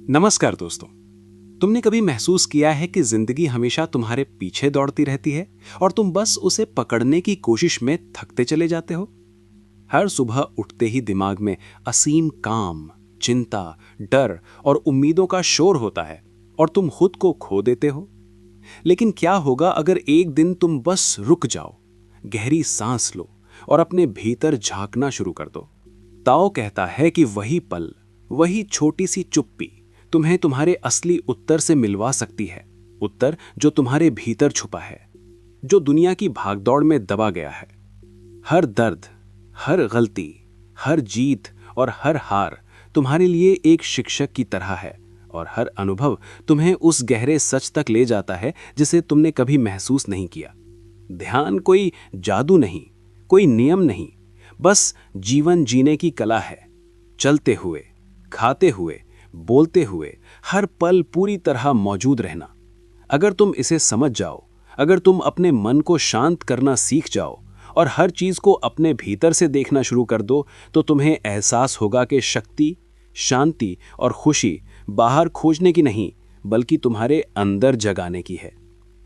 नमस्कार दोस्तों। तुमने कभी महसूस किया है कि जिंदगी हमेशा तुम्हारे पीछे दौड़ती रहती है और तुम बस उसे पकड़ने की कोशिश में थकते चले जाते हो? हर सुबह उठते ही दिमाग में असीम काम, चिंता, डर और उम्मीदों का शोर होता है और तुम खुद को खो देते हो। लेकिन क्या होगा अगर एक दिन तुम बस रुक जाओ, गहरी सांस लो और अपने भीतर झांकना शुरू कर दो? ताओ कहता है कि वही पल, वही छोटी सी चुप्पी तुम्हें तुम्हारे असली उत्तर से मिलवा सकती है। उत्तर जो तुम्हारे भीतर छुपा है, जो दुनिया की भागदौड़ में दबा गया है। हर दर्द, हर गलती, हर जीत और हर हार तुम्हारे लिए एक शिक्षक की तरह है और हर अनुभव तुम्हें उस गहरे सच तक ले जाता है जिसे तुमने कभी महसूस नहीं किया। ध्यान कोई जादू नहीं, कोई नियम नहीं, बस जीवन जीने की कला है। चलते हुए, खाते हुए, बोलते हुए, हर पल पूरी तरह मौजूद रहना। अगर तुम इसे समझ जाओ, अगर तुम अपने मन को शांत करना सीख जाओ और हर चीज को अपने भीतर से देखना शुरू कर दो, तो तुम्हें एहसास होगा कि शक्ति, शांति और खुशी बाहर खोजने की नहीं, बल्कि तुम्हारे अंदर जगाने की है।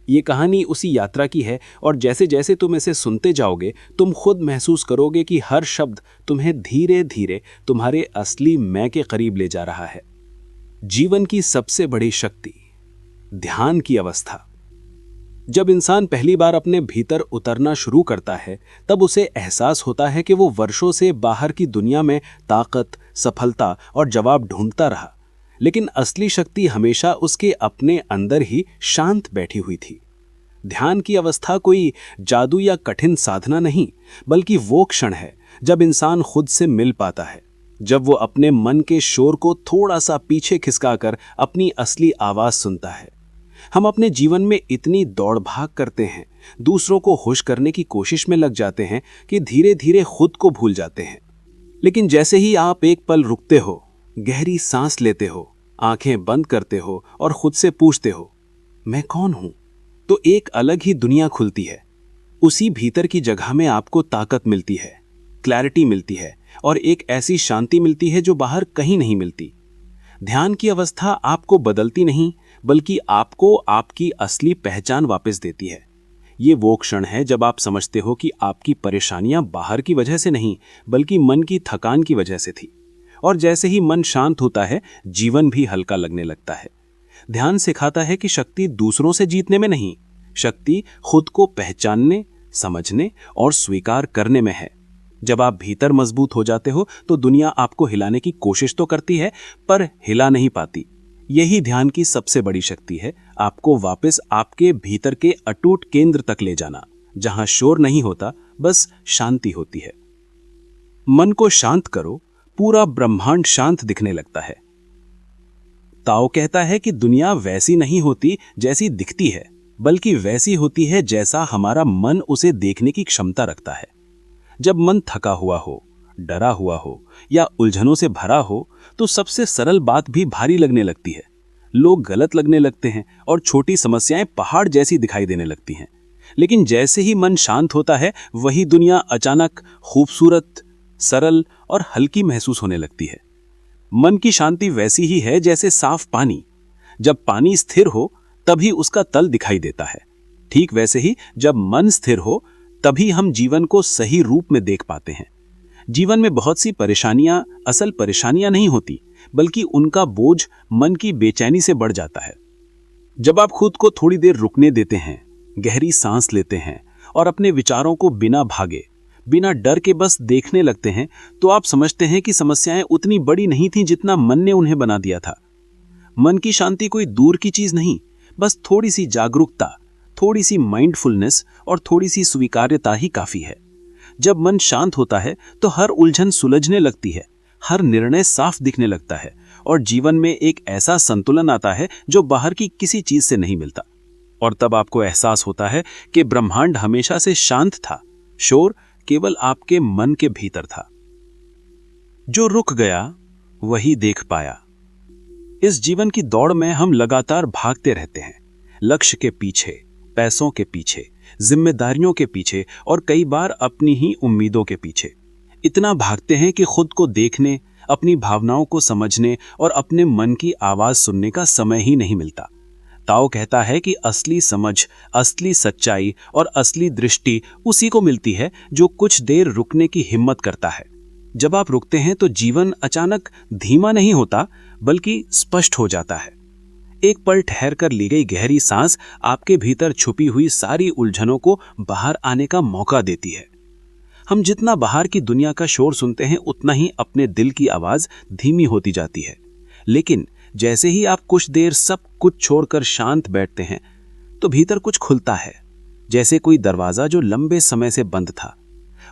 ये कहानी उसी यात्रा की है और जैसे जैसे तुम इसे सुनते जाओगे, तुम खुद महसूस करोगे कि हर शब्द तुम्हें धीरे धीरे तुम्हारे असली मैं के करीब ले जा रहा है। जीवन की सबसे बड़ी शक्ति, ध्यान की अवस्था। जब इंसान पहली बार अपने भीतर उतरना शुरू करता है, तब उसे एहसास होता है कि वो वर्षों से बाहर की दुनिया में ताकत, सफलता और जवाब ढूंढता रहा, लेकिन असली शक्ति हमेशा उसके अपने अंदर ही शांत बैठी हुई थी। ध्यान की अवस्था कोई जादू या कठिन साधना नहीं, बल्कि वो क्षण है जब इंसान खुद से मिल पाता है, जब वो अपने मन के शोर को थोड़ा सा पीछे खिसकाकर अपनी असली आवाज सुनता है। हम अपने जीवन में इतनी दौड़ भाग करते हैं, दूसरों को खुश करने की कोशिश में लग जाते हैं कि धीरे धीरे खुद को भूल जाते हैं। लेकिन जैसे ही आप एक पल रुकते हो, गहरी सांस लेते हो, आंखें बंद करते हो और खुद से पूछते हो, मैं कौन हूं, तो एक अलग ही दुनिया खुलती है। उसी भीतर की जगह में आपको ताकत मिलती है, क्लैरिटी मिलती है और एक ऐसी शांति मिलती है जो बाहर कहीं नहीं मिलती। ध्यान की अवस्था आपको बदलती नहीं, बल्कि आपको आपकी असली पहचान वापस देती है। ये वो क्षण है जब आप समझते हो कि आपकी परेशानियां बाहर की वजह से नहीं, बल्कि मन की थकान की वजह से थी। और जैसे ही मन शांत होता है, जीवन भी हल्का लगने लगता है। ध्यान सिखाता है कि शक्ति दूसरों से जीतने में नहीं, शक्ति खुद को पहचानने, समझने और स्वीकार करने में है। जब आप भीतर मजबूत हो जाते हो, तो दुनिया आपको हिलाने की कोशिश तो करती है, पर हिला नहीं पाती। यही ध्यान की सबसे बड़ी शक्ति है, आपको वापस आपके भीतर के अटूट केंद्र तक ले जाना, जहां शोर नहीं होता, बस शांति होती है। मन को शांत करो, पूरा ब्रह्मांड शांत दिखने लगता है। ताओ कहता है कि दुनिया वैसी नहीं होती जैसी दिखती है, बल्कि वैसी होती है जैसा हमारा मन उसे देखने की क्षमता रखता है। जब मन थका हुआ हो, डरा हुआ हो या उलझनों से भरा हो, तो सबसे सरल बात भी भारी लगने लगती है। लोग गलत लगने लगते हैं और छोटी समस्याएं पहाड़ जैसी दिखाई देने लगती हैं। लेकिन जैसे ही मन शांत होता है, वही दुनिया अचानक खूबसूरत, सरल और हल्की महसूस होने लगती है। मन की शांति वैसी ही है जैसे साफ पानी। जब पानी स्थिर हो, तभी उसका तल दिखाई देता है। ठीक वैसे ही जब मन स्थिर हो, तभी हम जीवन को सही रूप में देख पाते हैं। जीवन में बहुत सी परेशानियां असल परेशानियां नहीं होती, बल्कि उनका बोझ मन की बेचैनी से बढ़ जाता है। जब आप खुद को थोड़ी देर रुकने देते हैं, गहरी सांस लेते हैं और अपने विचारों को बिना भागे, बिना डर के बस देखने लगते हैं, तो आप समझते हैं कि समस्याएं उतनी बड़ी नहीं थीं जितना मन ने उन्हें बना दिया था। मन की शांति कोई दूर की चीज नहीं, बस थोड़ी सी जागरूकता, थोड़ी सी माइंडफुलनेस और थोड़ी सी स्वीकार्यता ही काफी है। जब मन शांत होता है, तो हर उलझन सुलझने लगती है, हर निर्णय साफ दिखने लगता है और जीवन में एक ऐसा संतुलन आता है जो बाहर की किसी चीज से नहीं मिलता। और तब आपको एहसास होता है कि ब्रह्मांड हमेशा से शांत था, शोर केवल आपके मन के भीतर था। जो रुक गया वही देख पाया। इस जीवन की दौड़ में हम लगातार भागते रहते हैं, लक्ष्य के पीछे, पैसों के पीछे, जिम्मेदारियों के पीछे और कई बार अपनी ही उम्मीदों के पीछे। इतना भागते हैं कि खुद को देखने, अपनी भावनाओं को समझने और अपने मन की आवाज सुनने का समय ही नहीं मिलता। ताओ कहता है कि असली समझ, असली सच्चाई और असली दृष्टि उसी को मिलती है जो कुछ देर रुकने की हिम्मत करता है। जब आप रुकते हैं तो जीवन अचानक धीमा नहीं होता, बल्कि स्पष्ट हो जाता है। एक पल ठहर कर ली गई गहरी सांस आपके भीतर छुपी हुई सारी उलझनों को बाहर आने का मौका देती है। हम जितना बाहर की दुनिया का शोर सुनते हैं, उतना ही अपने दिल की आवाज धीमी होती जाती है। लेकिन जैसे ही आप कुछ देर सब कुछ छोड़कर शांत बैठते हैं, तो भीतर कुछ खुलता है, जैसे कोई दरवाजा जो लंबे समय से बंद था।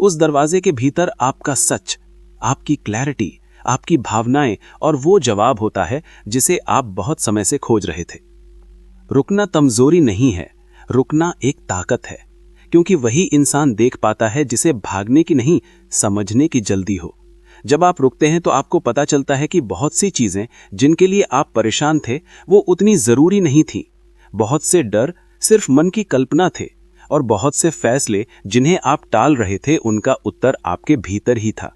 उस दरवाजे के भीतर आपका सच, आपकी क्लैरिटी, आपकी भावनाएं और वो जवाब होता है जिसे आप बहुत समय से खोज रहे थे। रुकना कमजोरी नहीं है, रुकना एक ताकत है, क्योंकि वही इंसान देख पाता है जिसे भागने की नहीं, समझने की जल्दी हो। जब आप रुकते हैं तो आपको पता चलता है कि बहुत सी चीजें जिनके लिए आप परेशान थे, वो उतनी जरूरी नहीं थी। बहुत से डर सिर्फ मन की कल्पना थे, और बहुत से फैसले जिन्हें आप टाल रहे थे, उनका उत्तर आपके भीतर ही था।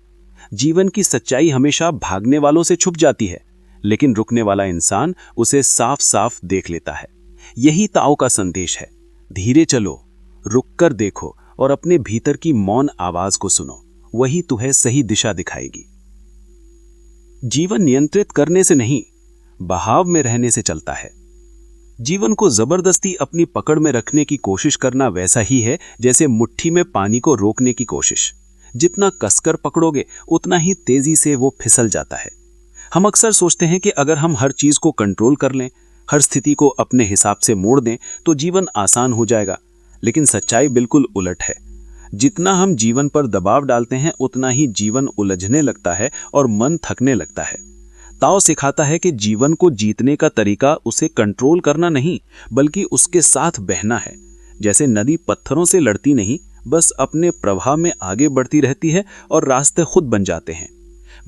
जीवन की सच्चाई हमेशा भागने वालों से छुप जाती है, लेकिन रुकने वाला इंसान उसे साफ साफ देख लेता है। यही ताओ का संदेश है। धीरे चलो, रुककर देखो और अपने भीतर की मौन आवाज को सुनो, वही तुम्हें सही दिशा दिखाएगी। जीवन नियंत्रित करने से नहीं, बहाव में रहने से चलता है। जीवन को जबरदस्ती अपनी पकड़ में रखने की कोशिश करना वैसा ही है जैसे मुट्ठी में पानी को रोकने की कोशिश। जितना कसकर पकड़ोगे, उतना ही तेजी से वो फिसल जाता है। हम अक्सर सोचते हैं कि अगर हम हर चीज को कंट्रोल कर लें, हर स्थिति को अपने हिसाब से मोड़ दें, तो जीवन आसान हो जाएगा। लेकिन सच्चाई बिल्कुल उलट है। जितना हम जीवन पर दबाव डालते हैं, उतना ही जीवन उलझने लगता है और मन थकने लगता है। ताओ सिखाता है कि जीवन को जीतने का तरीका उसे कंट्रोल करना नहीं, बल्कि उसके साथ बहना है। जैसे नदी पत्थरों से लड़ती नहीं, बस अपने प्रवाह में आगे बढ़ती रहती है और रास्ते खुद बन जाते हैं।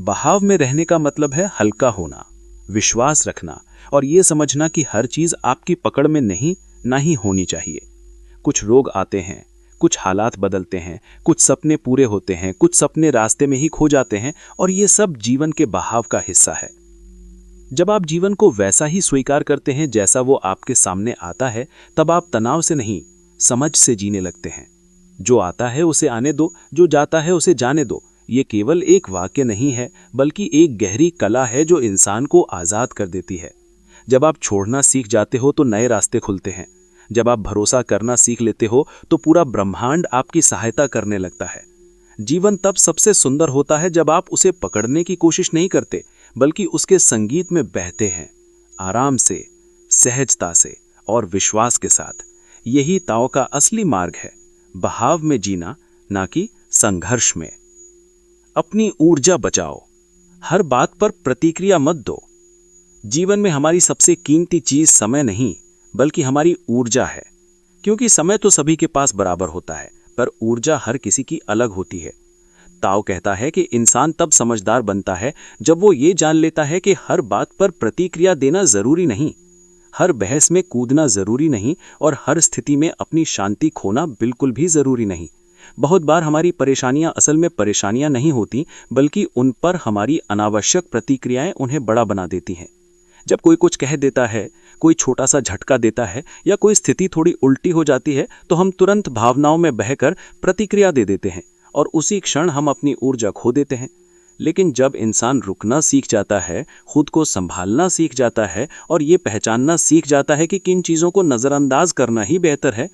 बहाव में रहने का मतलब है हल्का होना, विश्वास रखना और ये समझना कि हर चीज आपकी पकड़ में नहीं ना ही होनी चाहिए। कुछ रोग आते हैं, कुछ हालात बदलते हैं, कुछ सपने पूरे होते हैं, कुछ सपने रास्ते में ही खो जाते हैं, और ये सब जीवन के बहाव का हिस्सा है। जब आप जीवन को वैसा ही स्वीकार करते हैं जैसा वो आपके सामने आता है, तब आप तनाव से नहीं, समझ से जीने लगते हैं। जो आता है उसे आने दो, जो जाता है उसे जाने दो। ये केवल एक वाक्य नहीं है, बल्कि एक गहरी कला है जो इंसान को आजाद कर देती है। जब आप छोड़ना सीख जाते हो तो नए रास्ते खुलते हैं। जब आप भरोसा करना सीख लेते हो तो पूरा ब्रह्मांड आपकी सहायता करने लगता है। जीवन तब सबसे सुंदर होता है जब आप उसे पकड़ने की कोशिश नहीं करते, बल्कि उसके संगीत में बहते हैं, आराम से, सहजता से और विश्वास के साथ। यही ताओ का असली मार्ग है, बहाव में जीना, ना कि संघर्ष में। अपनी ऊर्जा बचाओ, हर बात पर प्रतिक्रिया मत दो। जीवन में हमारी सबसे कीमती चीज समय नहीं, बल्कि हमारी ऊर्जा है। क्योंकि समय तो सभी के पास बराबर होता है, पर ऊर्जा हर किसी की अलग होती है। ताओ कहता है कि इंसान तब समझदार बनता है जब वो ये जान लेता है कि हर बात पर प्रतिक्रिया देना जरूरी नहीं, हर बहस में कूदना जरूरी नहीं, और हर स्थिति में अपनी शांति खोना बिल्कुल भी जरूरी नहीं। बहुत बार हमारी परेशानियां असल में परेशानियां नहीं होती, बल्कि उन पर हमारी अनावश्यक प्रतिक्रियाएं उन्हें बड़ा बना देती हैं। जब कोई कुछ कह देता है, कोई छोटा सा झटका देता है या कोई स्थिति थोड़ी उल्टी हो जाती है, तो हम तुरंत भावनाओं में बहकर प्रतिक्रिया दे देते हैं और उसी क्षण हम अपनी ऊर्जा खो देते हैं। लेकिन जब इंसान रुकना सीख जाता है, खुद को संभालना सीख जाता है और ये पहचानना सीख जाता है कि किन चीज़ों को नज़रअंदाज करना ही बेहतर है,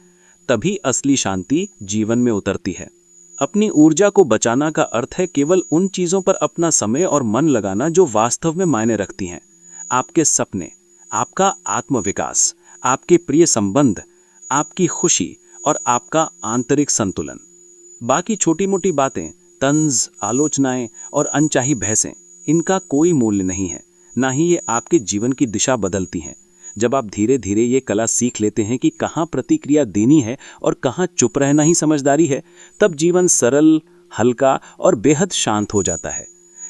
तभी असली शांति जीवन में उतरती है। अपनी ऊर्जा को बचाना का अर्थ है केवल उन चीज़ों पर अपना समय और मन लगाना जो वास्तव में मायने रखती हैं। आपके सपने, आपका आत्मविकास, आपके प्रिय संबंध, आपकी खुशी और आपका आंतरिक संतुलन। बाकी छोटी मोटी बातें, तंज, आलोचनाएं और अनचाही बहसें, इनका कोई मूल्य नहीं है, ना ही ये आपके जीवन की दिशा बदलती हैं। जब आप धीरे धीरे ये कला सीख लेते हैं कि कहाँ प्रतिक्रिया देनी है और कहाँ चुप रहना ही समझदारी है, तब जीवन सरल, हल्का और बेहद शांत हो जाता है।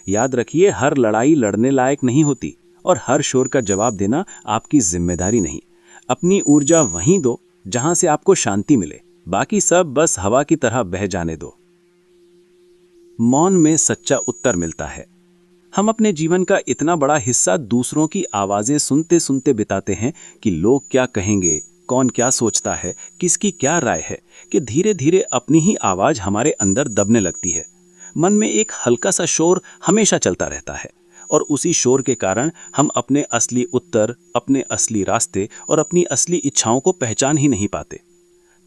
याद रखिए, हर लड़ाई लड़ने लायक नहीं होती और हर शोर का जवाब देना आपकी जिम्मेदारी नहीं। अपनी ऊर्जा वहीं दो जहां से आपको शांति मिले, बाकी सब बस हवा की तरह बह जाने दो। मौन में सच्चा उत्तर मिलता है। हम अपने जीवन का इतना बड़ा हिस्सा दूसरों की आवाज़ें सुनते सुनते बिताते हैं कि लोग क्या कहेंगे, कौन क्या सोचता है, किसकी क्या राय है, कि धीरे धीरे अपनी ही आवाज़ हमारे अंदर दबने लगती है। मन में एक हल्का सा शोर हमेशा चलता रहता है और उसी शोर के कारण हम अपने असली उत्तर, अपने असली रास्ते और अपनी असली इच्छाओं को पहचान ही नहीं पाते।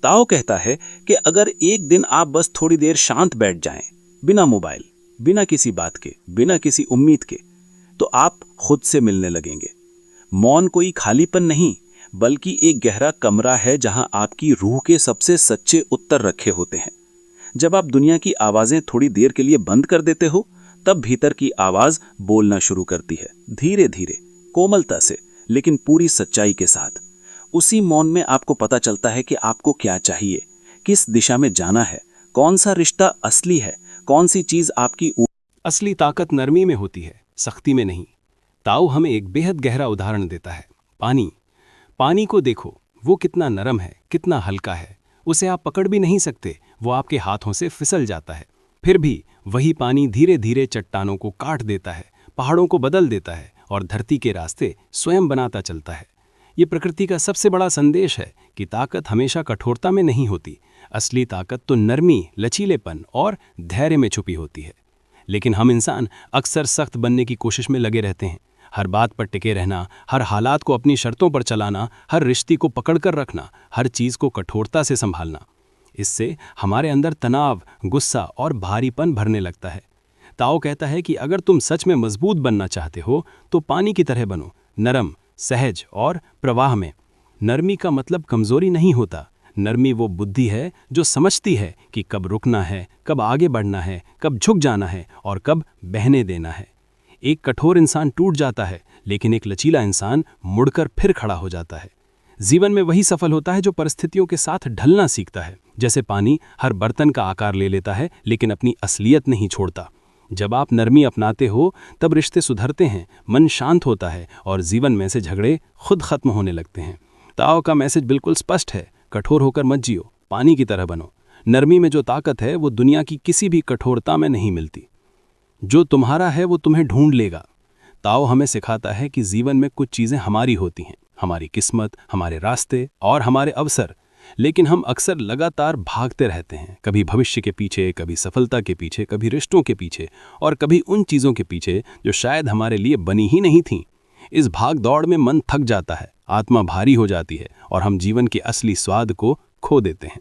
ताओ कहता है कि अगर एक दिन आप बस थोड़ी देर शांत बैठ जाएं, बिना मोबाइल, बिना किसी बात के, बिना किसी उम्मीद के, तो आप खुद से मिलने लगेंगे। मौन कोई खालीपन नहीं, बल्कि एक गहरा कमरा है जहां आपकी रूह के सबसे सच्चे उत्तर रखे होते हैं। जब आप दुनिया की आवाजें थोड़ी देर के लिए बंद कर देते हो, तब भीतर की आवाज बोलना शुरू करती है, धीरे धीरे, कोमलता से, लेकिन पूरी सच्चाई के साथ। उसी मौन में आपको पता चलता है कि आपको क्या चाहिए, किस दिशा में जाना है, कौन सा रिश्ता असली है, कौन सी चीज आपकी असली ताकत नरमी में होती है, सख्ती में नहीं। ताओ हमें एक बेहद गहरा उदाहरण देता है, पानी। पानी को देखो, वो कितना नरम है, कितना हल्का है। उसे आप पकड़ भी नहीं सकते, वो आपके हाथों से फिसल जाता है। फिर भी वही पानी धीरे धीरे चट्टानों को काट देता है, पहाड़ों को बदल देता है और धरती के रास्ते स्वयं बनाता चलता है। ये प्रकृति का सबसे बड़ा संदेश है कि ताकत हमेशा कठोरता में नहीं होती। असली ताकत तो नरमी, लचीलेपन और धैर्य में छुपी होती है। लेकिन हम इंसान अक्सर सख्त बनने की कोशिश में लगे रहते हैं। हर बात पर टिके रहना, हर हालात को अपनी शर्तों पर चलाना, हर रिश्ते को पकड़कर रखना, हर चीज़ को कठोरता से संभालना। इससे हमारे अंदर तनाव, गुस्सा और भारीपन भरने लगता है। ताओ कहता है कि अगर तुम सच में मजबूत बनना चाहते हो तो पानी की तरह बनो, नरम, सहज और प्रवाह में। नरमी का मतलब कमजोरी नहीं होता। नरमी वो बुद्धि है जो समझती है कि कब रुकना है, कब आगे बढ़ना है, कब झुक जाना है और कब बहने देना है। एक कठोर इंसान टूट जाता है, लेकिन एक लचीला इंसान मुड़कर फिर खड़ा हो जाता है। जीवन में वही सफल होता है जो परिस्थितियों के साथ ढलना सीखता है। जैसे पानी हर बर्तन का आकार ले लेता है, लेकिन अपनी असलियत नहीं छोड़ता। जब आप नरमी अपनाते हो, तब रिश्ते सुधरते हैं, मन शांत होता है और जीवन में से झगड़े खुद खत्म होने लगते हैं। ताओ का मैसेज बिल्कुल स्पष्ट है, कठोर होकर मत जियो, पानी की तरह बनो। नरमी में जो ताकत है वो दुनिया की किसी भी कठोरता में नहीं मिलती। जो तुम्हारा है वो तुम्हें ढूंढ लेगा। ताओ हमें सिखाता है कि जीवन में कुछ चीज़ें हमारी होती हैं, हमारी किस्मत, हमारे रास्ते और हमारे अवसर, लेकिन हम अक्सर लगातार भागते रहते हैं, कभी भविष्य के पीछे, कभी सफलता के पीछे, कभी रिश्तों के पीछे और कभी उन चीज़ों के पीछे जो शायद हमारे लिए बनी ही नहीं थीं। इस भाग दौड़ में मन थक जाता है, आत्मा भारी हो जाती है और हम जीवन के असली स्वाद को खो देते हैं।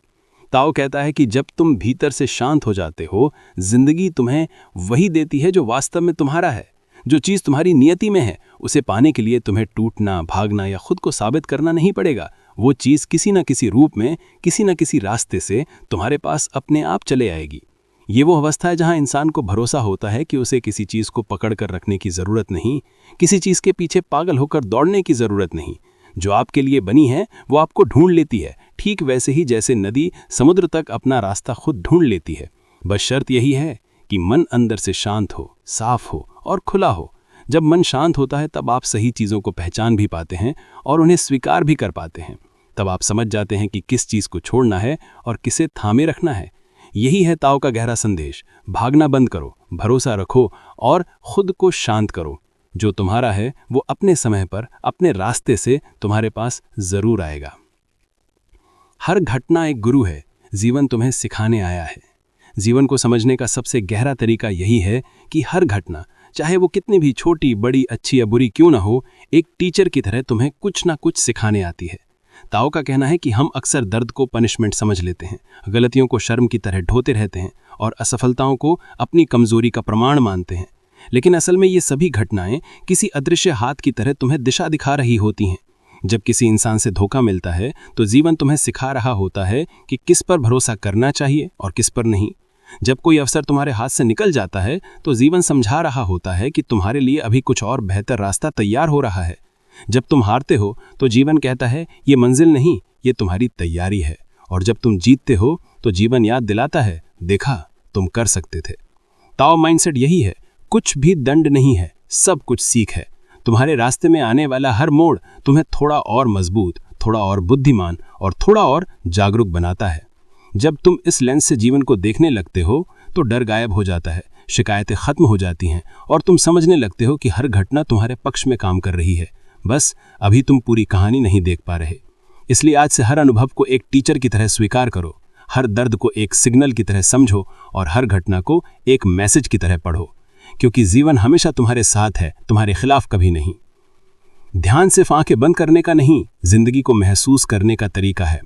ताओ कहता है कि जब तुम भीतर से शांत हो जाते हो, जिंदगी तुम्हें वही देती है जो वास्तव में तुम्हारा है। जो चीज़ तुम्हारी नियति में है, उसे पाने के लिए तुम्हें टूटना, भागना या खुद को साबित करना नहीं पड़ेगा। वो चीज़ किसी न किसी रूप में, किसी न किसी रास्ते से तुम्हारे पास अपने आप चले आएगी। ये वो अवस्था है जहाँ इंसान को भरोसा होता है कि उसे किसी चीज़ को पकड़ कर रखने की ज़रूरत नहीं, किसी चीज़ के पीछे पागल होकर दौड़ने की ज़रूरत नहीं। जो आपके लिए बनी है वो आपको ढूंढ लेती है, ठीक वैसे ही जैसे नदी समुद्र तक अपना रास्ता खुद ढूंढ लेती है। बस शर्त यही है कि मन अंदर से शांत हो, साफ हो और खुला हो। जब मन शांत होता है तब आप सही चीज़ों को पहचान भी पाते हैं और उन्हें स्वीकार भी कर पाते हैं। तब आप समझ जाते हैं कि किस चीज़ को छोड़ना है और किसे थामे रखना है। यही है ताओ का गहरा संदेश। भागना बंद करो, भरोसा रखो और खुद को शांत करो। जो तुम्हारा है वो अपने समय पर, अपने रास्ते से तुम्हारे पास जरूर आएगा। हर घटना एक गुरु है, जीवन तुम्हें सिखाने आया है। जीवन को समझने का सबसे गहरा तरीका यही है कि हर घटना, चाहे वो कितनी भी छोटी, बड़ी, अच्छी या बुरी क्यों ना हो, एक टीचर की तरह तुम्हें कुछ ना कुछ सिखाने आती है। ताओ का कहना है कि हम अक्सर दर्द को पनिशमेंट समझ लेते हैं, गलतियों को शर्म की तरह ढोते रहते हैं और असफलताओं को अपनी कमजोरी का प्रमाण मानते हैं। लेकिन असल में ये सभी घटनाएं किसी अदृश्य हाथ की तरह तुम्हें दिशा दिखा रही होती हैं। जब किसी इंसान से धोखा मिलता है तो जीवन तुम्हें सिखा रहा होता है कि किस पर भरोसा करना चाहिए और किस पर नहीं। जब कोई अवसर तुम्हारे हाथ से निकल जाता है तो जीवन समझा रहा होता है कि तुम्हारे लिए अभी कुछ और बेहतर रास्ता तैयार हो रहा है। जब तुम हारते हो तो जीवन कहता है ये मंजिल नहीं, ये तुम्हारी तैयारी है। और जब तुम जीतते हो तो जीवन याद दिलाता है, देखा तुम कर सकते थे। ताओ माइंडसेट यही है, कुछ भी दंड नहीं है, सब कुछ सीख है। तुम्हारे रास्ते में आने वाला हर मोड़ तुम्हें थोड़ा और मजबूत, थोड़ा और बुद्धिमान और थोड़ा और जागरूक बनाता है। जब तुम इस लेंस से जीवन को देखने लगते हो तो डर गायब हो जाता है, शिकायतें खत्म हो जाती हैं और तुम समझने लगते हो कि हर घटना तुम्हारे पक्ष में काम कर रही है। बस अभी तुम पूरी कहानी नहीं देख पा रहे। इसलिए आज से हर अनुभव को एक टीचर की तरह स्वीकार करो, हर दर्द को एक सिग्नल की तरह समझो और हर घटना को एक मैसेज की तरह पढ़ो, क्योंकि जीवन हमेशा तुम्हारे साथ है, तुम्हारे खिलाफ कभी नहीं। ध्यान सिर्फ आंखें बंद करने का नहीं, जिंदगी को महसूस करने का तरीका है।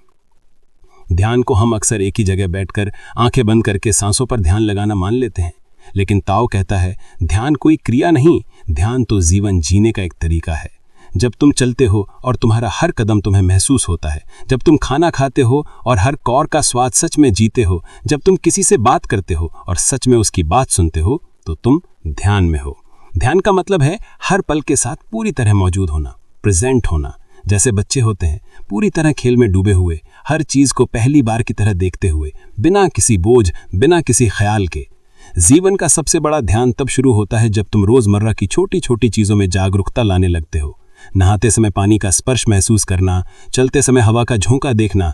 ध्यान को हम अक्सर एक ही जगह बैठकर आंखें बंद करके सांसों पर ध्यान लगाना मान लेते हैं, लेकिन ताओ कहता है ध्यान कोई क्रिया नहीं, ध्यान तो जीवन जीने का एक तरीका है। जब तुम चलते हो और तुम्हारा हर कदम तुम्हें महसूस होता है, जब तुम खाना खाते हो और हर कौर का स्वाद सच में जीते हो, जब तुम किसी से बात करते हो और सच में उसकी बात सुनते हो, तो तुम ध्यान में हो। ध्यान का मतलब है हर पल के साथ पूरी तरह मौजूद होना, प्रेजेंट होना। जैसे बच्चे होते हैं, पूरी तरह खेल में डूबे हुए, हर चीज को पहली बार की तरह देखते हुए, बिना किसी बोझ, बिना किसी ख्याल के। जीवन का सबसे बड़ा ध्यान तब शुरू होता है जब तुम रोजमर्रा की छोटी छोटी चीजों में जागरूकता लाने लगते हो। नहाते समय पानी का स्पर्श महसूस करना, चलते समय हवा का झोंका देखना,